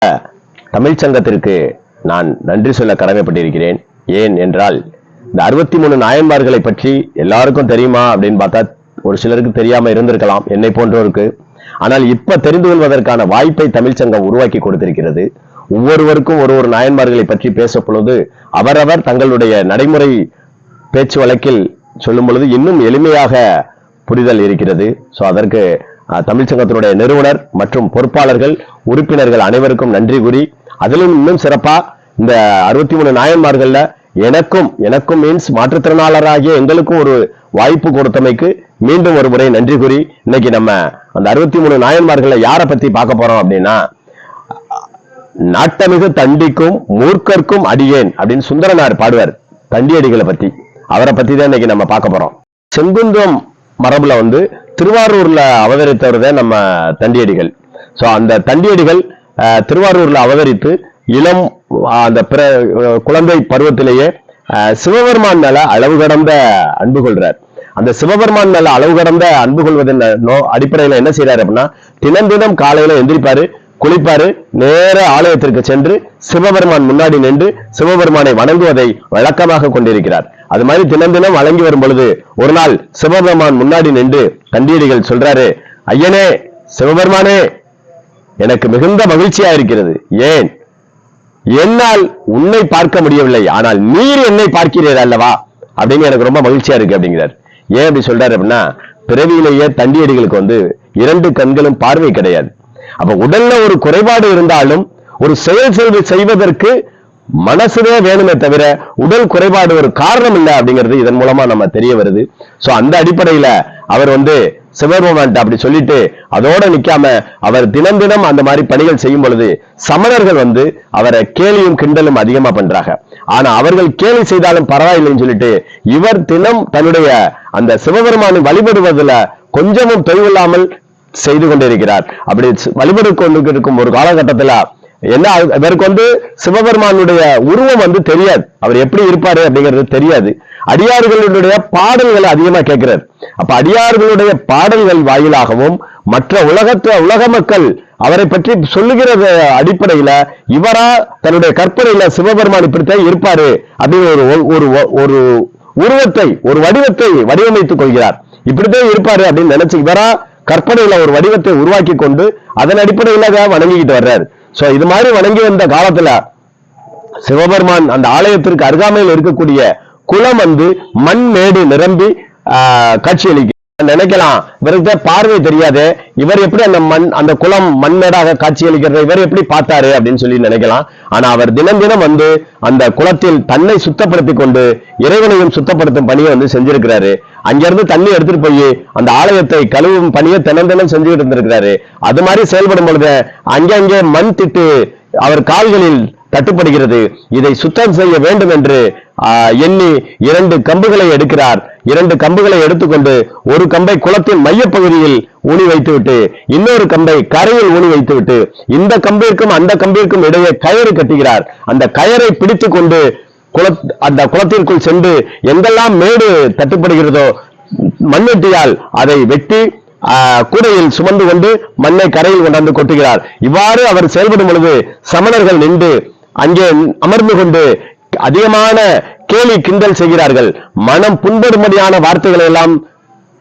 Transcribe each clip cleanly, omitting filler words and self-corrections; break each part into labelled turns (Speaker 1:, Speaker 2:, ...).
Speaker 1: தமிழ் சங்கத்திற்கு நான் நன்றி சொல்ல கடமைப்பட்டிருக்கிறேன். ஏன் என்றால் இந்த 63 நாயன்மார்களை பற்றி எல்லாருக்கும் தெரியுமா அப்படின்னு பார்த்தா ஒரு சிலருக்கு தெரியாம இருந்திருக்கலாம், என்னை போன்றோருக்கு. ஆனால் இப்ப தெரிந்து கொள்வதற்கான வாய்ப்பை தமிழ் சங்கம் உருவாக்கி கொடுத்திருக்கிறது. ஒவ்வொருவருக்கும் ஒரு நாயன்மார்களை பற்றி பேச பொழுது அவரவர் தங்களுடைய நடைமுறை பேச்சு வழக்கில் சொல்லும் பொழுது இன்னும் எளிமையாக புரிதல் இருக்கிறது. ஸோ அதற்கு தமிழ் சங்கத்தினுடைய நிறுவனர் மற்றும் பொறுப்பாளர்கள், உறுப்பினர்கள் அனைவருக்கும் நன்றி கூறி, அதிலும் இன்னும் சிறப்பா இந்த 63 நாயன்மார்கள்ல எனக்கும் மீன்ஸ் மாற்றுத்திறனாளராகிய எங்களுக்கும் ஒரு வாய்ப்பு கொடுத்தமைக்கு மீண்டும் ஒரு முறை நன்றி கூறி, இன்னைக்கு நம்ம அந்த 63 நாயன்மார்களை யாரை பத்தி பார்க்க போறோம் அப்படின்னா, நாட்டமிகு தண்டிக்கும் மூர்க்கர்க்கும் அடியேன் அப்படின்னு சுந்தரனார் பாடுவார். தண்டியடிகளை பத்தி, அவரை பத்தி தான் இன்னைக்கு நம்ம பார்க்க போறோம். செங்குன்றம் மரபுல திருவாரூர்ல அவதரித்தவர் தான் நம்ம தண்டியடிகள். சோ அந்த தண்டியடிகள் திருவாரூர்ல அவதரித்து இளம் அந்த குழந்தை பருவத்திலேயே சிவபெருமான் மேல அளவு கடந்த அன்பு கொள்றார். அந்த சிவபெருமான் மேல அளவு கடந்த அன்பு கொள்வதன் அடிப்படையில என்ன செய்யறாரு அப்படின்னா, தினம் காலையில எந்திரிப்பாரு, குளிப்பாரு, நேர ஆலயத்திற்கு சென்று சிவபெருமான் முன்னாடி நின்று சிவபெருமானை வணங்குவதை வழக்கமாக கொண்டிருக்கிறார். அது மாதிரி தினம் வழங்கி வரும் பொழுது ஒரு நாள் சிவபெருமான் முன்னாடி நின்று தண்டியடிகள் சொல்றாரு, ஐயனே சிவபெருமானே, எனக்கு மிகுந்த மகிழ்ச்சியா இருக்கிறது. ஏன்? என்னால் உன்னை பார்க்க முடியவில்லை, ஆனால் நீர் என்னை பார்க்கிறீர் அல்லவா அப்படின்னு எனக்கு ரொம்ப மகிழ்ச்சியா இருக்கு அப்படிங்கிறார். ஏன் அப்படி சொல்றாரு அப்படின்னா, பிறவியிலேயே தண்டியடிகளுக்கு 2 கண்களும் பார்வை கிடையாது. அப்ப உடல்ல ஒரு குறைபாடு இருந்தாலும் ஒரு செயல் செய்வதற்கு மனசுவே வேணுமே தவிர உடல் குறைபாடு ஒரு காரணம் இல்லை அப்படிங்கிறது இதன் மூலமா நம்ம தெரிய வருது. சோ அந்த அடிப்படையில அவர் சிவபெருமான் அப்படி சொல்லிட்டு அதோட நிக்காம அவர் தினம் அந்த மாதிரி பணிகள் செய்யும் பொழுது சமணர்கள் அவரை கேலியும் கிண்டலும் அதிகமா பண்றாங்க. ஆனா அவர்கள் கேலி செய்தாலும் பரவாயில்லைன்னு சொல்லிட்டு இவர் தினம் தன்னுடைய அந்த சிவபெருமானை வழிபடுவதில் கொஞ்சமும் தொய்வில்லாமல் செய்து கொண்டிருக்கிறார். அப்படி வழிபடு கொண்டு இருக்கும் ஒரு காலகட்டத்துல என்ன, இவருக்கு சிவபெருமானுடைய உருவம் தெரியாது, அவர் எப்படி இருப்பாரு அப்படிங்கிறது தெரியாது. அடியார்களுடைய பாடல்களை அதிகமா கேட்கிறார். அப்ப அடியார்களுடைய பாடல்கள் வாயிலாகவும் மற்ற உலக மக்கள் அவரை பற்றி சொல்லுகிற அடிப்படையில இவரா தன்னுடைய கற்பனையில சிவபெருமான் இப்படித்தான் இருப்பாரு அப்படின்னு ஒரு உருவத்தை, ஒரு வடிவத்தை வடிவமைத்துக் கொள்கிறார். இப்படித்தான் இருப்பாரு அப்படின்னு நினைச்சு இவரா கற்பனையில ஒரு வடிவத்தை உருவாக்கி கொண்டு அதன் அடிப்படையில வணங்கிக்கிட்டு வர்றாரு. சோ இது மாதிரி வணங்கி வந்த காலத்துல சிவபெருமான் அந்த ஆலயத்திற்கு அருகாமையில் இருக்கக்கூடிய குளம் மண் மேடு நிரம்பி காட்சியளிக்கும். நினைக்கலாம், இவருக்கு பார்வை தெரியாது, இவர் எப்படி அந்த குளம் மண்மேடாக காட்சியளிக்கிறத இவர் எப்படி பார்த்தாரு அப்படின்னு சொல்லி நினைக்கலாம். ஆனா அவர் தினம் அந்த குளத்தில் தன்னை சுத்தப்படுத்தி கொண்டு இறைவனையும் சுத்தப்படுத்தும் பணியை செஞ்சிருக்கிறாரு. அங்கிருந்து தண்ணி எடுத்துட்டு போய் அந்த ஆலயத்தை கழுவும் பணியை தினம் செஞ்சுக்கிட்டு இருந்திருக்கிறாரு. அது மாதிரி செயல்படும் பொழுது அங்கே மண் திட்டு அவர் கால்களில் தட்டுப்படுகிறது. இதை சுத்தம் செய்ய வேண்டும் என்று எண்ணி 2 கம்புகளை எடுக்கிறார். 2 கம்புகளை எடுத்துக்கொண்டு ஒரு கம்பை குளத்தின் மையப்பகுதியில் ஊனி வைத்துவிட்டு இன்னொரு கம்பை கரையில் ஊனி வைத்துவிட்டு இந்த கம்பிற்கும் அந்த கம்பிற்கும் இடையே கயிறு கட்டுகிறார். அந்த கயரை பிடித்துக் கொண்டு அந்த குளத்திற்குள் சென்று எங்கெல்லாம் மேடு தட்டுப்படுகிறதோ மண்வெட்டியால் அதை வெட்டி கூடையில் சுமந்து கொண்டு மண்ணை கரையில் கொண்டாந்து கொட்டுகிறார். இவ்வாறு அவர் செயல்படும் பொழுது சமணர்கள் நின்று அங்கே அமர்ந்து கொண்டு அதிகமான கேலி கிண்டல் செய்கிறார்கள். மனம் புண்படும்படியான வார்த்தைகளை எல்லாம்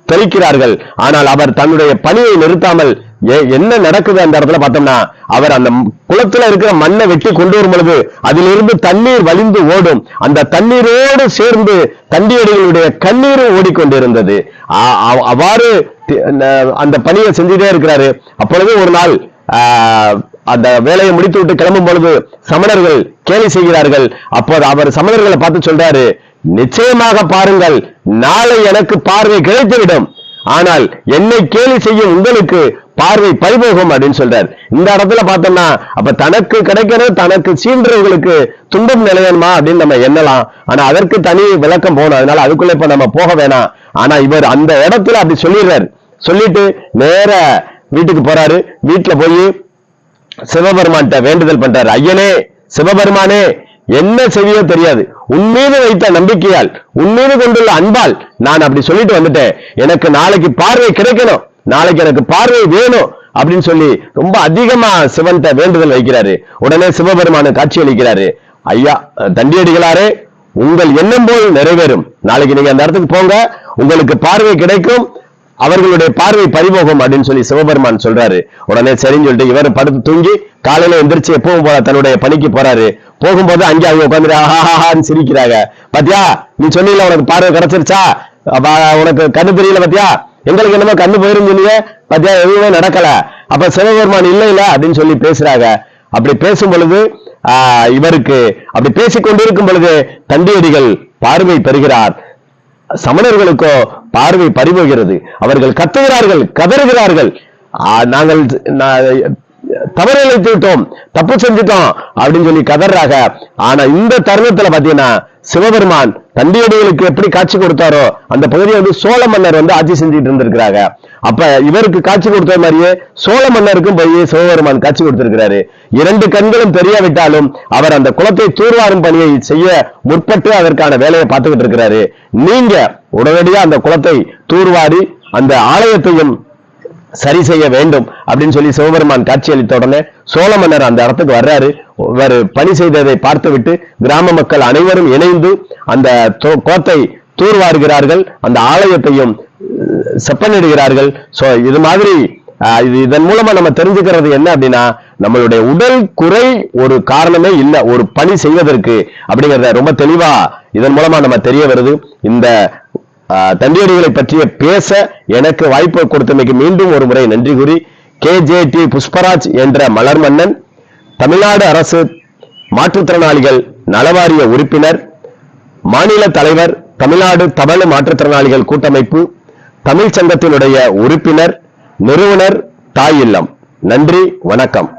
Speaker 1: தெளிக்கிறார்கள். ஆனால் அவர் தன்னுடைய பணியை நிறுத்தாமல் என்ன நடக்குது அந்த இடத்துல பார்த்தோம்னா, அவர் அந்த குளத்துல இருக்கிற மண்ணை வெட்டி கொண்டு வரும் பொழுது அதிலிருந்து தண்ணீர் வலிந்து ஓடும். அந்த தண்ணீரோடு சேர்ந்து தண்டியடிகளுடைய கண்ணீரும் ஓடிக்கொண்டிருந்தது. அவ்வாறு அந்த பணியை செஞ்சுட்டே இருக்கிறாரு. அப்பொழுது ஒரு நாள் அந்த வேலையை முடித்து விட்டு கிளம்பும் பொழுது சமணர்கள் கேலி செய்கிறார்கள். அப்போது அவர் சமணர்களை பார்த்து சொல்றாரு, நிச்சயமாக பாருங்கள், நாளை எனக்கு பார்வை கிடைத்துவிடும், ஆனால் என்னை கேலி செய்யும் உங்களுக்கு பார்வை பறிபோகும் அப்படின்னு சொல்றார். இந்த இடத்துல பார்த்தோம்னா அப்ப தனக்கு கிடைக்கிறது தனக்கு சீன்றவர்களுக்கு துன்பம் நிலையணுமா அப்படின்னு நம்ம எண்ணலாம். ஆனா அதற்கு தனி விளக்கம் போகணும், அதனால அதுக்குள்ள இப்ப நம்ம போக வேணாம். ஆனா இவர் அந்த இடத்துல அப்படி சொல்லிடுறாரு. சொல்லிட்டு நேர வீட்டுக்கு போறாரு. வீட்டுல போய் சிவபெருமான்கிட்ட வேண்டுதல் பண்றாரு, ஐயனே சிவபெருமானே, என்ன செய்தியோ தெரியாது, உன்மீது வைத்த நம்பிக்கையால் உன்மீது கொண்டுள்ள அன்பால் நான் அப்படி சொல்லிட்டு வந்துட்டேன். எனக்கு நாளைக்கு பார்வை கிடைக்கணும், நாளைக்கு எனக்கு பார்வை வேணும், அப்படின்னு சொல்லி ரொம்ப அதிகமா சிவன்கிட்ட வேண்டுதல் வைக்கிறாரு. உடனே சிவபெருமானு காட்சி அளிக்கிறாரு. ஐயா தண்டியடிகளாரே, உங்கள் எண்ணம் போல் நிறைவேறும். நாளைக்கு நீங்க அந்த இடத்துக்கு போங்க, உங்களுக்கு பார்வை கிடைக்கும், அவர்களுடைய பார்வை பறிபோகும் அப்படின்னு சொல்லி சிவபெருமான் சொல்றாரு. உடனே சரின்னு சொல்லிட்டு இவர் படுத்து தூங்கி காலையில எந்திரிச்சு எப்பவும் போல தன்னுடைய பணிக்கு போறாரு. போகும்போது அங்கே அவங்க உட்காந்து ஆஹாஹான்னு சிரிக்கிறாங்க. பாத்தியா, நீ சொன்னீங்களா உனக்கு பார்வை கிடைச்சிருச்சா, உனக்கு கண்ணு தெரியல பாத்தியா, எங்களுக்கு என்னமோ கண்ணு போயிரும் சொன்னீங்க பாத்தியா, எதுவுமே நடக்கல. அப்ப சிவபெருமான் இல்ல இல்ல அப்படின்னு சொல்லி பேசுறாங்க. அப்படி பேசும் பொழுது இவருக்கு அப்படி பேசிக் கொண்டிருக்கும் பொழுது தண்டியடிகள் பார்வை பெறுகிறார். சமணர்களுக்கோ பார்வை பறிபோகிறது. அவர்கள் கத்துகிறார்கள், கதறுகிறார்கள், நாங்கள் தவறு இழைத்து விட்டோம், தப்பு செஞ்சுட்டோம் அப்படின்னு சொல்லி கதறாங்க. ஆனா இந்த தருணத்துல பாத்தீங்கன்னா சிவபெருமான் தண்டியடிகளுக்கு எப்படி காட்சி கொடுத்தாரோ அந்த பகுதியை வந்து சோழ மன்னர் வந்து ஆட்சி செஞ்சுட்டு இருந்திருக்கிறாங்க. அப்ப இவருக்கு காட்சி கொடுத்த மாதிரியே சோழ மன்னருக்கும் போய் சிவபெருமான் காட்சி கொடுத்திருக்கிறாரு. 2 கண்களும் தெரியாவிட்டாலும் அவர் அந்த குளத்தை தூர்வாரும் பணியை செய்ய முற்பட்டு அதற்கான வேலையை பார்த்துக்கிட்டு இருக்கிறாரு. நீங்க உடனடியா அந்த குளத்தை தூர்வாரி அந்த ஆலயத்தையும் சரி செய்ய வேண்டும் அப்படின்னு சொல்லி சிவபெருமான் காட்சி அளித்த உடனே சோழ மன்னர் அந்த இடத்துக்கு வர்றாரு. பணி செய்ததை பார்த்துவிட்டு கிராம மக்கள் அனைவரும் இணைந்து அந்த கோத்தை தூர்வாருகிறார்கள், அந்த ஆலயத்தையும் செப்பனிடுகிறார்கள். சோ இது மாதிரி இதன் மூலமா நம்ம தெரிஞ்சுக்கிறது என்ன அப்படின்னா, நம்மளுடைய உடல் குறை ஒரு காரணமே இல்லை ஒரு பணி செய்வதற்கு அப்படிங்கிறத ரொம்ப தெளிவா இதன் மூலமா நம்ம தெரிய வருது. இந்த தண்டியடிகளை பற்றிய பேச எனக்கு வாய்ப்பு கொடுத்தமைக்கு மீண்டும் ஒரு முறை நன்றி கூறி, KJT புஷ்பராஜ் என்ற மலர் மன்னன், தமிழ்நாடு அரசு மாற்றுத்திறனாளிகள் நலவாரிய உறுப்பினர், மாநில தலைவர், தமிழ்நாடு தமிழ் மாற்றுத்திறனாளிகள் கூட்டமைப்பு, தமிழ் சங்கத்தினுடைய உறுப்பினர், நிறுவனர், தாய் இல்லம். நன்றி, வணக்கம்.